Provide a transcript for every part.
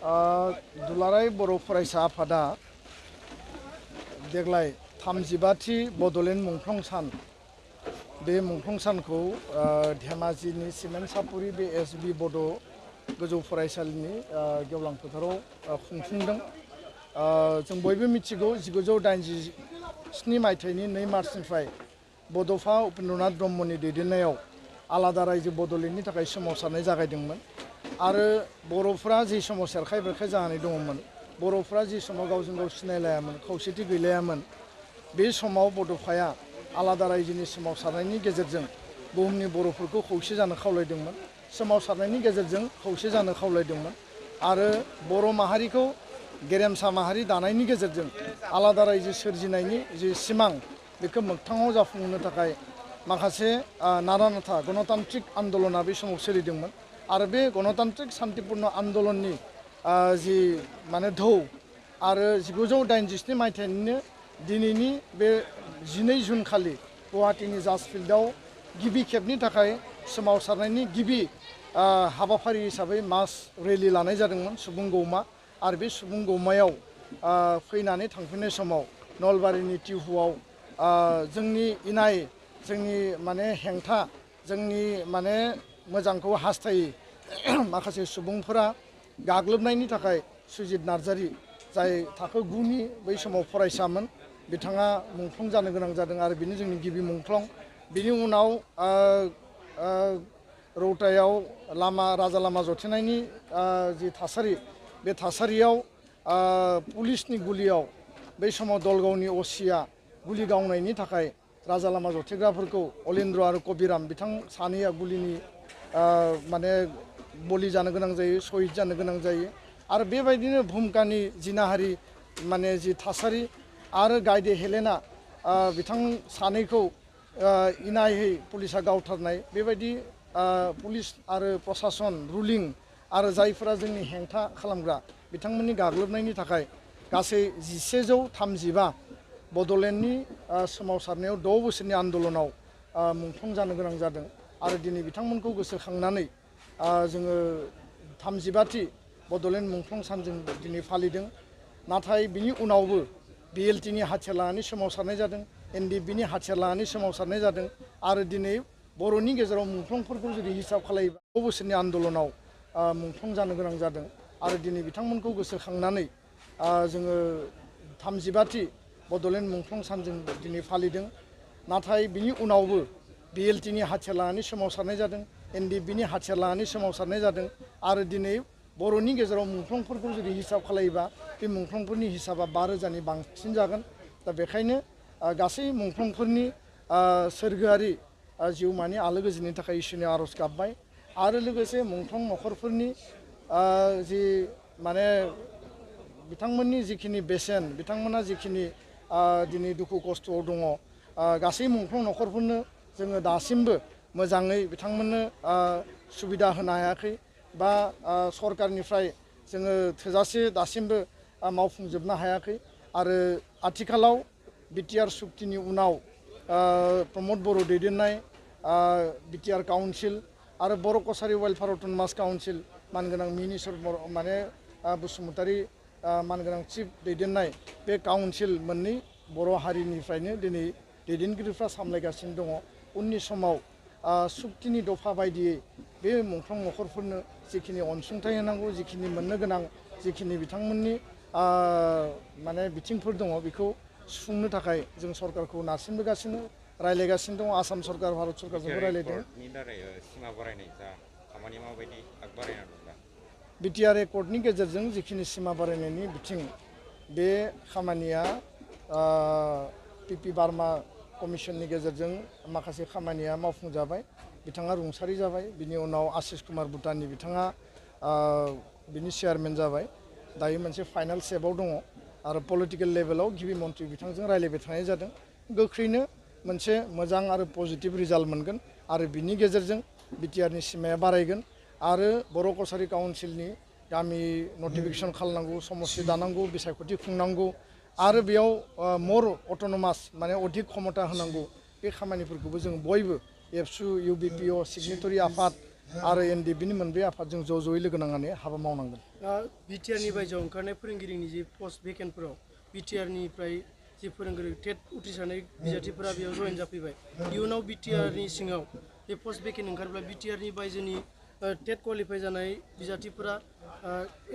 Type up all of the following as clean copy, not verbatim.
दुलाराय बर' फरायसा आफादा देग्लाय 35थि बड'लेण्ड मुंख्लं सान बे मुंख्लं सानखौ धेमाजिनि सिमेन्ट सापुरि बे एसबि बड' गोजौ फरायसालिनि गेवलां फोथाराव खुंफुंदों। जों बयबो मिथिगौ 1987 मायथाइनि 2 मार्चनिफ्राय बड'फा उपेन्द्रनाथ ब्रह्मनि दैदेननायाव आलादा रायजो बड'लेण्डनि थाखाय सोमावसारनाय जागायदोंमोन आरो बर'फ्रा जि समाव सेरखाय बेरखाय जानानै दङमोन, बर'फ्रा जि समाव गावजों गाव सिनायलायामोन, खौसेथि गैलायामोन, बे समाव बड'फाया आलादा रायजोनि सोमावसारनायनि गेजेरजों बुहुमनि बर'फोरखौ खौसे जानो खावलायदोंमोन, सोमावसारनायनि गेजेरजों खौसे जानो खावलायदोंमोन आरो बर' माहारिखौ गेरेमसा माहारि दानायनि गेजेरजों आलादा रायजो सोरजिनायनि जि सिमां बेखौ मोगथाङाव जाफुंहोनो थाखाय माखासे नारा नाथा गणतान्त्रिक आन्दलना बे समाव सोलिदोंमोन आरो बे गणतान्त्रिक शान्तिपूर्ण आन्दलननि जि माने ढौ आरो 1987 मायथाइनिनो दिनैनि बे 12 जुन खालि गुवाहाटीनि जाज फिल्डआव गिबि खेबनि थाखाय सोमावसारनायनि गिबि हाबाफारि हिसाबै मास रेलि लानाय जादोंमोन सुबुं गौमा आरो बे सुबुं गौमायाव फैनानै थांफिननाय समाव नलबारिनि टिहुआव जोंनि इनाय जोंनि माने हेंथा जोंनि माने मोजांखौ हास्थायै माखासे सुबुंफोरा गाग्लोबनायनि थाखाय सुजित नार्जारी जाय थाखो 9नि बै समाव फरायसामोन, बिथाङा मुंख्लं जानो गोनां जादों आरो बेनो जोंनि गिबि मुंख्लं। बिनि उनाव रौतायाव राजा लामा जथेनायनि जि थासारि, बे थासारियाव पुलिसनि गुलियाव बै समाव दलगावनि असिया गुलि गावनायनि थाखाय राजा लामा जथेग्राफोरखौ अलेन्द्र आरो कबिराम बिथां सानैया गुलिनि माने बलि जानो गोनां जायो, शहीद जानो गोनां जायो आरो बेबायदिनो भुमकानि जिनाहारि माने जि थासारि आरो गायदे हेलेना बिथां सानैखौ इनायै पुलिसा गावथारनाय, बेबायदि पुलिस आरो प्रशासन रुलिं आरो जायफोरा जोंनि हेंथा खालामग्रा बिथांमोननि गाग्लोबनायनि थाखाय गासै 1135 बड'लेण्डनि सोमावसारनायाव 6 बोसोरनि आन्दलनाव मुंख्लं जानो गोनां जादों आरो दिनै बिथांमोनखौ गोसोखांनानै जोङो 35थि बड'लेण्ड मुंख्लं सान जों दिनै फालिदों। नाथाय बिनि उनावबो बिएलटिनि हाथियार लानानै सोमावसारनाय जादों, एनडिएफबिनि हाथियार लानानै सोमावसारनाय जादों आरो दिनै बर'नि गेजेराव मुंख्लंफोरखौ जुदि हिसाब खालायोबा 6 बोसोरनि आन्दलनाव मुंख्लं जानो गोनां जादों आरो दिनै बिथांमोनखौ गोसोखांनानै जोङो 35थि बड'लेण्ड मुंख्लं सान जों दिनै फालिदों। नाथाय बिनि उनावबो बिएलटिनि हाथियार लानानै सोमावसारनाय जादों, एनडिएफबिनि हाथियार लानानै सोमावसारनाय जादों आरो दिनै बर'नि गेजेराव मुंख्लंफोरखौ जुदि हिसाब खालायोबा बे मुंख्लंफोरनि हिसाबा 5,000नि बांसिन जागोन। दा बेखायनो गासै मुंख्लंफोरनि सोरगोआरि जिउमानि आलो गोजोननि थाखाय इसोरनि आर'ज गाबबाय आरो लोगोसे मुंख्लं नखरफोरनि जि माने बिथांमोननि जिखिनि बेसेन, बिथांमोना जिखिनि दिनै दुखु खस्थ'आव दङ, गासै मुंख्लं नखरफोरनो जोङो दासिमबो मोजाङै बिथांमोननो सुबिदा होनो हायाखै बा सरकारनिफ्राय जोङो थोजासे दासिमबो मावफुंजोबनो हायाखै आरो आथिखालाव बिटिआर सुक्तिनि उनाव प्रमद बर' दैदेननाय बिटिआर काउन्सिल आरो बर' कसारि वेलफेयार अट'नमास काउन्सिल मानगोनां मिनिस्टार माने बसुमतारी मानगोनां चिफ दैदेननाय बे काउन्सिल मोननै बर' हारिनिफ्रायनो दिनै दैदेनगिरिफ्रा सामलायगासिनो दङ। उननि समाव सुक्तिनि दफा बायदियै बे मुंख्लं नखरफोरनो जिखिनि अनसुंथाइ होनांगौ, जिखिनि मोननो गोनां जिखिनि बिथांमोननि माने बिथिंफोर दङ बेखौ सुफुंनो थाखाय जों सरकारखौ नारसिनबोगासिनो, रायज्लायगासिनो दङ। आसाम सरकार, भारत सरकारजोंबो रायज्लायदों। बिटिआर एकर्डनि गेजेरजों जिखिनि सिमा बारायनायनि बिथिं, बे खामानिया पिपि बार्मा कमिसननि गेजेरजों माखासे खामानिया मावफुंजाबाय, बिथाङा रुंसारि जाबाय। बिनि उनाव आशिष कुमार भुटाननि बिथाङा बिनि चेयारमेन जाबाय। दायो मोनसे फाइनाल स्टेपआव दङ आरो पलिटिकेल लेभेलाव गिबि मन्थ्रि बिथांजों रायज्लायबाय थानाय जादों। गोख्रैनो मोनसे मोजां आरो पजिटिभ रिजाल्ट मोनगोन आरो बिनि गेजेरजों बिटिआरनि सिमाया बारायगोन आरो बर' कसारि काउन्सिलनि गामि नटिफिकेसन खालामनांगौ, समस्ति दानांगौ, बिसायख'थि खुंनांगौ आरो बेयाव मर अट'नमास माने अधिक क्षमता होनांगौ, बे खामानिफोरखौबो जों बयबो एबसु, इउबिपिअ, सिगनेटरि आफाद आरो एनडिबिनि मोनब्रै आफादजों ज'यै लोगो नांनानै हाबा मावनांगोन। बिटिआरनि बायजोआव ओंखारनाय फोरोंगिरिनि जि पस्ट भेकेन्टफोराव बिटिआरनिफ्राय जि फोरोंगिरि टेट उथ्रिसारनाय बिजाथिफोरा बेयाव जयेन जाफैबाय। इयुनाव बिटिआरनि सिङाव बे पस्ट भेकेन्ट ओंखारब्ला बिटिआरनि बायजोनि टेट क्वालिफाइ जानाय बिजाथिफोरा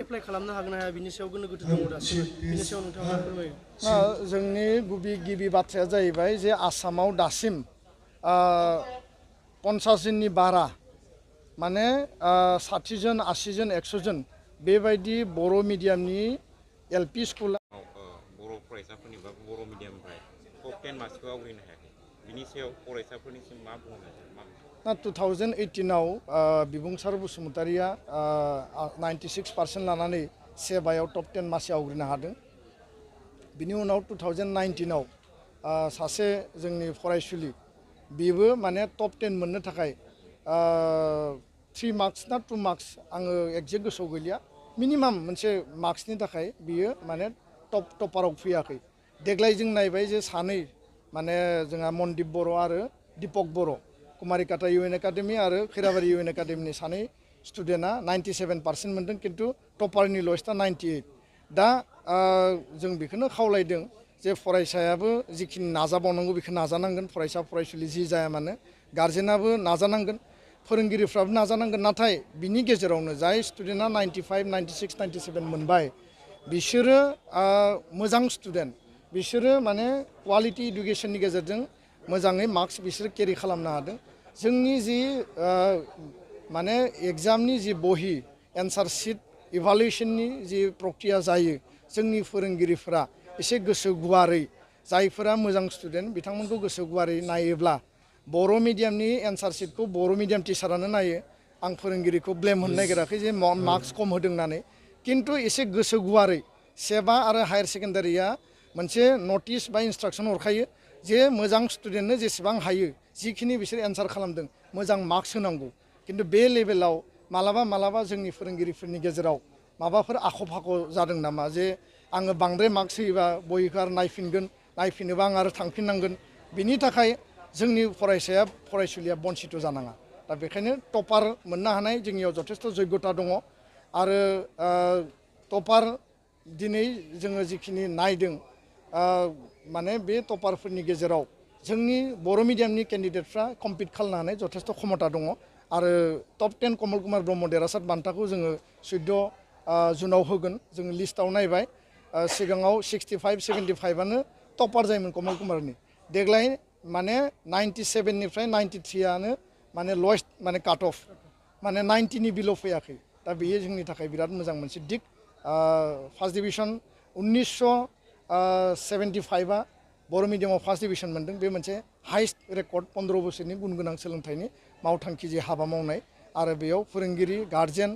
एप्लाइ खालामनो हागोन ना हाया बिनि सायाव गोनो गोथो दङ दासिमबो। बिनि सायाव नोंथाङा फोरमायो। जोंनि गिबि बाथ्राया जाहैबाय जे आसामाव दासिम 50 जननि बारा माने 60 जन 80 जन 100 जन बेबायदि बर' मिडियामनि एलपि स्कुल बर' फरायसाफोरनि बा बर' मिडियामनिफ्राय टप 10 मार्कसखौ आवग्रिनो हायाखै। बिनि सायाव फरायसाफोरनिसिम मा बुंनो सानो? 2018आव बिबुंसार बसुमतारिया 96% लानानै सेबायाव टप 10 मासि आवग्रिनो हादों। बिनि उनाव 2019आव सासे जोंनि फरायसुलि बेबो माने टप 10 मोननो थाखाय 3 मार्क्स ना 2 मार्क्स आङो एक्जेक्ट गोसोआव गैलिया मिनिमाम मोनसे मार्क्सनि थाखाय बियो माने टपाराव फैयाखै। देग्लाय जों नायबाय जे सानै माने जोंहा मनदिप बर' आरो दीपक बर' कुमारिकाटा इउएन एकाडेमि आरो खैराबारि इउएन एकाडेमिनि सानै स्टुडेन्टआ 97% मोनदों खिन्थु टपारनि लयेस्टआ 98। दा जों बेखौनो खावलायदों जे फरायसायाबो जिखिनि नाजाबावनांगौ बेखौ नाजानांगोन। फरायसा फरायसुलि जि जाया मानो गार्जेनाबो नाजानांगोन फोरोंगिरिफ्राबो नाजानांगोन। नाथाय बिनि गेजेरावनो जाय स्टुडेन्टआ 95, 96, 97 मोनबाय बिसोरो मोजां स्टुडेन्ट बिसोरो माने क्वालिटि इडुकेसननि गेजेरजों मोजाङै मार्क्स बिसोरो केरि खालामनो हादों। जोंनि जि माने एग्जामनि जि बहि एन्सार शिट इभालुएसननि जि प्रक्रिया जायो जोंनि फोरोंगिरिफोरा एसे गोसो गुवारै जायफोरा मोजां स्टुडेन्ट बिथांमोनखौ गोसो गुवारै नायोब्ला बर' मिडियामनि एन्सार शिटखौ बर' मिडियाम टिचारानो नायो। आं फोरोंगिरिखौ ब्लेम होनो नागिराखै जे मार्क्स खम होदों होननानै खिन्थु एसे गोसो गुवारै सेबा आरो हायार सेकेन्डारिया मोनसे नटिस बा इन्सट्राक्सन हरखायो जे मोजां स्टुडेन्टनो जेसेबां हायो जिखिनि बिसोर एन्सार खालामदों मोजां मार्क्स होनांगौ। खिन्थु बे लेभेलाव मालाबा जोंनि फोरोंगिरिफोरनि गेजेराव माबाफोर आख' फाख' जादों नामा जे आङो बांद्राय मार्क्स होयोबा बहिखौ आरो नायफिनोबा आं आरो थांफिननांगोन। बिनि थाखाय जोंनि फरायसुलिया बन्सित जानाङा। दा बेखायनो टपार मोननो हानाय जोंनियाव जथेस्थ' जग्यता दङ आरो टपार दिनै जोङो जिखिनि नायदों माने बे टपारफोरनि गेजेराव जोंनि बर' मिडियामनि केन्डिडेटफ्रा कम्पिट खालामनो हानाय जथेस्थ' क्षमता दङ आरो टप 10 कमल कुमार ब्रह्म देरहासार बान्थाखौ जोङो 14 जुनाव होगोन। जोङो लिस्टआव नायबाय सिगाङाव 65, 75आनो टपार जायोमोन कमल कुमारनि। देग्लाय माने 97निफ्राय 93आनो माने लयेस्ट माने काट अफ माने 90नि बिल' फैयाखै। दा बेयो जोंनि थाखाय बिराद मोजां मोनसे दिग। फार्स्ट डिभिसन 1975आ बर' मिडियामाव फार्स्ट डिभिसन मोनदों। बे मोनसे हाइस्ट रेकर्ड 15 बोसोरनि गुन गोनां सोलोंथाइनि मावथांखि जे हाबा मावनाय आरो बेयाव फोरोंगिरि गार्जेन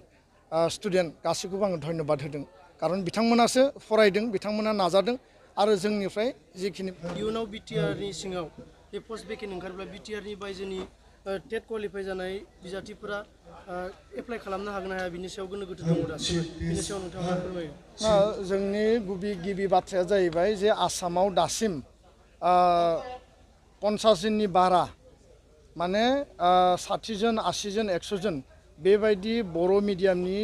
स्टुडेन्ट गासैखौबो आङो धन्यबाद होदों खारन बिथांमोनासो फरायदों बिथांमोना नाजादों आरो जोंनिफ्राय जिखिनि इयुनाव बिटिआरनि सिङाव बे पस्ट भेकेन्ट ओंखारब्ला बिटिआरनि बायजोनि टेट क्वालिफाइ जानाय बिजाथिफोरा एप्लाइ खालामनो हागोन ना हाया बिनि सायाव गोनो गोथो दङ दासिमबो। बिनि सायाव नोंथाङा फोरमायो। जोंनि गिबि बाथ्राया जाहैबाय जे आसामाव दासिम 50 जननि बारा माने 60 जन 80 जन 100 जन बेबायदि बर' मिडियामनि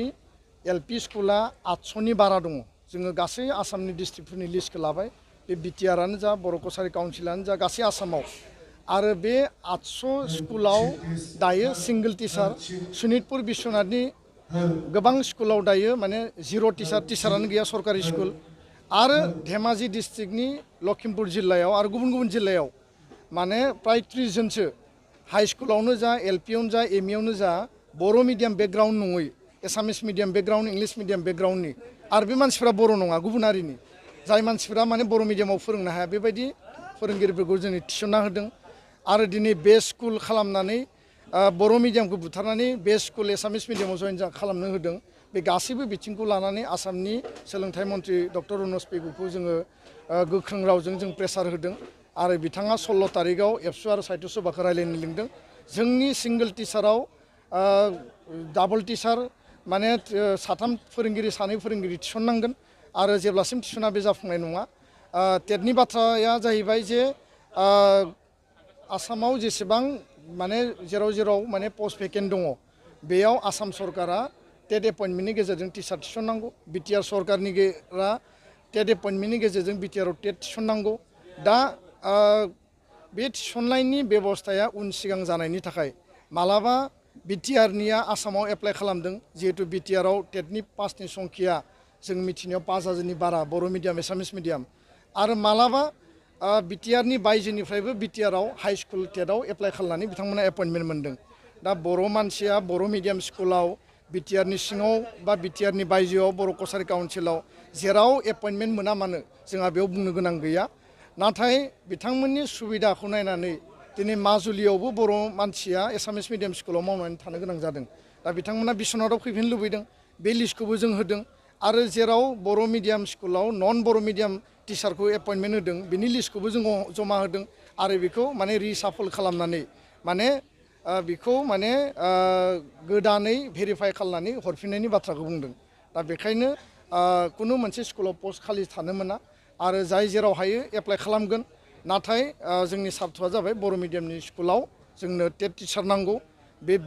एलपि स्कुला 800नि बारा दङ। जोङो गासै आसामनि डिस्ट्रिक्टफोरनि लिस्टखौ लाबाय बे बिटिआरानो जा बर' कसारि काउन्सिलानो जा गासै आसामाव आरो बे 800 स्कुलाव दायो सिंगल टिचार सनितपुर बिश्वनाथनि गोबां स्कुलाव दायो माने 0 टिचारानो गैया सरकारि स्कुल आरो धेमाजि डिस्ट्रिक्टनि लखिमपुर जिल्लायाव आरो गुबुन जिल्लायाव माने प्राय 30 जनसो हाई स्कुलावनो जा एलपियावनो जा एमइआवनो जा बर' मिडियाम बेकग्राउन्ड नङै एसामिस मिडियाम बेकग्राउन्ड इंलिश मिडियाम बेकग्राउन्डनि आरो बे मानसिफ्रा बर' नङा गुबुन हारिनि जाय मानसिफ्रा माने बर' मिडियामाव फोरोंनो हाया बेबायदि फोरोंगिरिफोरखौ जों थिसनना होदों आरो दिनै बे स्कुल खालामनानै बर' मिडियामखौ बुथारनानै बे स्कुल एसामिस मिडियामाव जयेन खालामनो होदों। बे गासैबो बिथिंखौ लानानै आसामनि सोलोंथाइ मन्थ्रि डक्टर रनज पेगुखौ जोङो गोख्रों रावजों जों प्रेसार होदों आरो बिथाङा 16 तारिखआव एबसु आरो साहित्य सभाखौ रायलायनो लिंदों। जोंनि सिंगल टिचाराव डाबल टिचार माने 3 फोरोंगिरि 2 फोरोंगिरि थिसननांगोन आरो जेब्लासिम थिसना बे जाफुंनाय नङा। टेटनि बाथ्राया जाहैबाय जे आसामाव जेसेबां माने जेराव माने पस्ट भेकेन्ट दङ बेयाव आसाम सरकारा टेट एपइन्टमेन्टनि गेजेरजों टिचार थिसननांगौ बिटिआर सरकारनि टेट एपइन्टमेन्टनि गेजेरजों बिटिआरआव टेट थिसननांगौ दा बे थिसननायनि बेबस्थाया उन सिगां जानायनि थाखाय मालाबा बिटिआरनिया आसामाव एप्लाइ खालामदों जिहेतु बिटिआरआव टेटनि पासनि संखिया जों मिथिनायाव 5000नि बारा बर' मिडियाम एसामिस मिडियाम आरो मालाबा बिटिआरनि बायजोनिफ्रायबो बिटिआरआव हाइ स्कुल टेटआव एप्लाइ खालामनानै बिथांमोना एपइन्टमेन्ट मोन्दों दा बर' मानसिया बर' मिडियाम स्कुलाव बिटिआरनि सिङाव बा बिटिआरनि बायजोआव बर' कसारि काउन्सिलाव जेराव एपइन्टमेन्ट मोना मानो जोंहा बेयाव बुंनो गोनां गैया नाथाय बिथांमोननि सुबिदाखौ नायनानै दिनै माजुलियावबो बर' मानसिया एसामिस मिडियाम स्कुलाव मावनानै थानो गोनां जादों दा बिथांमोना बिश्वनाथआव फैफिननो लुबैदों बे लिस्टखौबो जों होदों आरो जेराव बर' मिडियाम स्कुलाव नन बर' मिडियाम टिचारखौ एपइन्टमेन्ट होदों बिनि लिस्टखौबो जों जमा होदों आरो बेखौ माने रिसाफल खालामनानै माने बेखौ माने गोदानै भेरिफाइ खालामनानै हरफिननायनि बाथ्राखौ बुंदों दा बेखायनो कुनु मोनसे स्कुलाव पस्ट खालि थानो मोना आरो जाय जेराव हायो एप्लाइ खालामगोन नाथाय जोंनि सार्थ'आ जाबाय बर' मिडियामनि स्कुलाव जोंनो टेट टिचार नांगौ बे